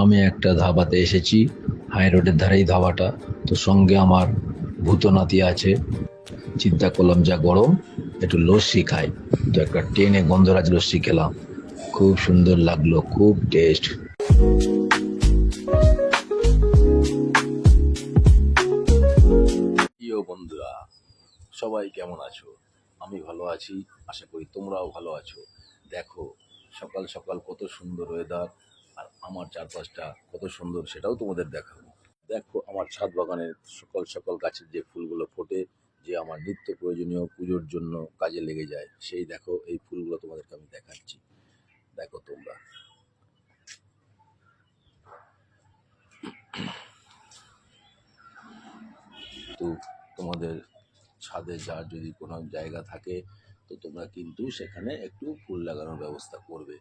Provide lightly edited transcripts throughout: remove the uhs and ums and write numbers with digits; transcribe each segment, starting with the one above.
আমি একটা ধাবাতে এসেছি, হাই রোডের ধারেই ধাবাটা। তো সঙ্গে আমার ভূতনাতি আছে। চিন্তা করলাম যা গরম, একটু লস্যি খাই। তো একটা টেনে গন্ধরাজ লস্যি খেলাম, খুব সুন্দর লাগলো, খুব টেস্ট। প্রিয় বন্ধুরা, সবাই কেমন আছো? আমি ভালো আছি, আশা করি তোমরাও ভালো আছো। দেখো, সকাল সকাল কত সুন্দর ওয়েদার, আর আমার চারপাশটা কত সুন্দর সেটাও তোমাদের দেখাবো। দেখো, আমার ছাদ বাগানের সকাল সকাল গাছের যে ফুলগুলো ফোটে, যে আমার নিত্য প্রয়োজনীয় পুজোর জন্য কাজে লেগে যায়, সেই দেখো এই ফুলগুলো তোমাদেরকে আমি দেখাচ্ছি। দেখো তোমরা, তো তোমাদের ছাদে যার যদি কোনো জায়গা থাকে, তো তোমরা কিন্তু সেখানে একটু ফুল লাগানোর ব্যবস্থা করবে।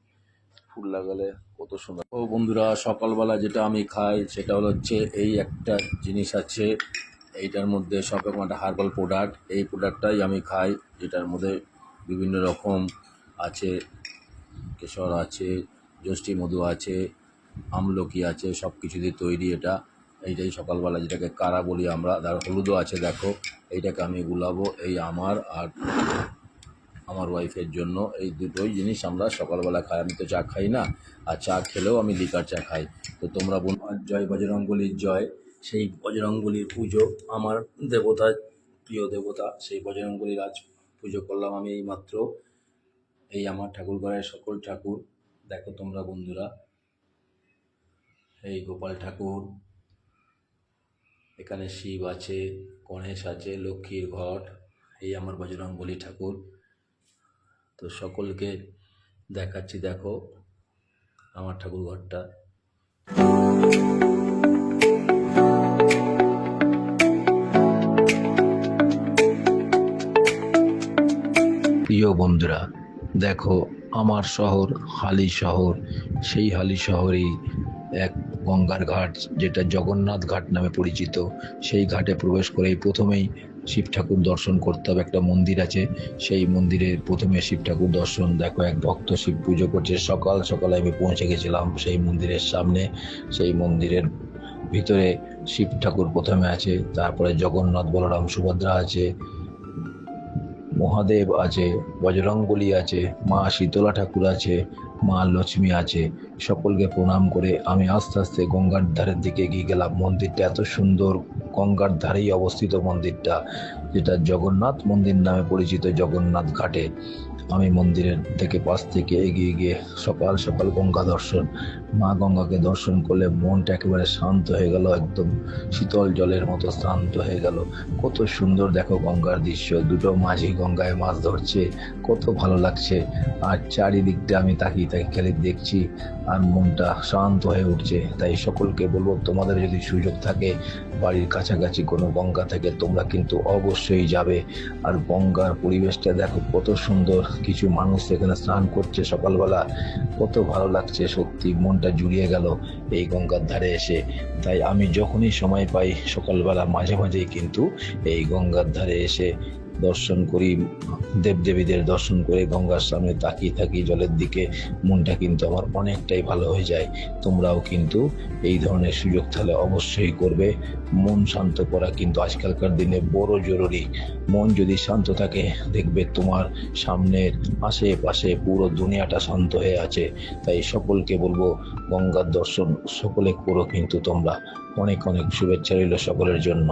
ফুল লাগালে কত সুন্দর। ও বন্ধুরা, সকালবেলা যেটা আমি খাই সেটা হচ্ছে এই একটা জিনিস আছে, এইটার মধ্যে সব রকম একটা হার্বাল প্রোডাক্ট, এই প্রোডাক্টটাই আমি খাই, যেটার মধ্যে বিভিন্ন রকম আছে, কেশর আছে, যষ্টি মধু আছে, আমলকি আছে, সব কিছু দিয়ে তৈরি এটা। এইটাই সকালবেলা যেটাকে কারা বলি আমরা, তার হলুদও আছে। দেখো, এইটাকে আমি গুলাবো, এই আমার আর আমার ওয়াইফের জন্য। এই দুটোই জিনিস আমরা সকালবেলা খাই। আমি তো চা খাই না, আর চা খেলেও আমি লিকার চা খাই। তো তোমরা জয় বজরঙ্গলির জয়। সেই বজরঙ্গলির পুজো, আমার দেবতা, প্রিয় দেবতা, সেই বজরঙ্গলির আজ পুজো করলাম আমি এইমাত্র। এই আমার ঠাকুর ঘরের সকল ঠাকুর। দেখো তোমরা বন্ধুরা, এই গোপাল ঠাকুর, এখানে শিব আছে, গণেশ আছে, লক্ষ্মীর ঘট, এই আমার বজরঙ্গলি ঠাকুর। তো সকলকে দেখাচ্ছি, দেখো আমার ঠাকুর ঘরটা। প্রিয় বন্ধুরা, দেখো আমার শহর হালি শহর, সেই হালি শহরেই এক গঙ্গার ঘাট, যেটা জগন্নাথ ঘাট নামে পরিচিত। সেই ঘাটে প্রবেশ করেই প্রথমেই শিব ঠাকুর দর্শন করতে হবে। একটা মন্দির আছে, সেই মন্দিরে প্রথমে শিব ঠাকুর দর্শন। দেখো, এক ভক্ত শিব পুজো করছে। সকাল সকালে আমি পৌঁছে গেছিলাম সেই মন্দিরের সামনে। সেই মন্দিরের ভিতরে শিব ঠাকুর প্রথমে আছে, তারপরে জগন্নাথ, বলরাম, সুভদ্রা আছে, মহাদেব আছে, বজরংবলী আছে, মা শীতলা ঠাকুর আছে, মা লক্ষ্মী আছে। সকলকে প্রণাম করে আমি আস্তে আস্তে গঙ্গার ধারের দিকে এগিয়ে গেলাম। মন্দিরটা এত সুন্দর, গঙ্গার ধারেই অবস্থিত মন্দিরটা, যেটা জগন্নাথ মন্দির নামে পরিচিত, জগন্নাথ ঘাটে। আমি মন্দিরের থেকে পাশ থেকে এগিয়ে গিয়ে সকাল সকাল গঙ্গা দর্শন। মা গঙ্গাকে দর্শন করলে মনটা একেবারে শান্ত হয়ে গেল, একদম শীতল জলের মতো শান্ত হয়ে গেল। কত সুন্দর দেখো গঙ্গার দৃশ্য, দুটো মাঝি গঙ্গায় মাছ ধরছে, কত ভালো লাগছে। আর চারিদিকটা আমি তাকিয়ে তাকিয়ে খালি দেখছি, আর মনটা শান্ত হয়ে উঠছে। তাই সকলকে বলবো, তোমাদের যদি সুযোগ থাকে, বাড়ির কাছাকাছি কোনো গঙ্গা থেকে, তোমরা কিন্তু অবশ্যই যাবে। আর গঙ্গার পরিবেশটা দেখো কত সুন্দর, কিছু মানুষ এখানে স্নান করছে সকালবেলা, কত ভালো লাগছে, সত্যি মনটা জুড়িয়ে গেল এই গঙ্গার ধারে এসে। তাই আমি যখনই সময় পাই সকালবেলা মাঝে মাঝেই কিন্তু এই গঙ্গার ধারে এসে দর্শন করি, দেবদেবীদের দর্শন করে গঙ্গার সামনে তাকিয়ে থাকি জলের দিকে। মনটা কিন্তু আমার অনেকটাই ভালো হয়ে যায়। তোমরাও কিন্তু এই ধরনের সুযোগ তাহলে অবশ্যই করবে। মন শান্ত করা কিন্তু আজকালকার দিনে বড় জরুরি। মন যদি শান্ত থাকে, দেখবে তোমার সামনের আশেপাশে পুরো দুনিয়াটা শান্ত হয়ে আছে। তাই সকলকে বলবো, গঙ্গার দর্শন সকলে করো কিন্তু তোমরা। অনেক অনেক শুভেচ্ছা রইল সকলের জন্য।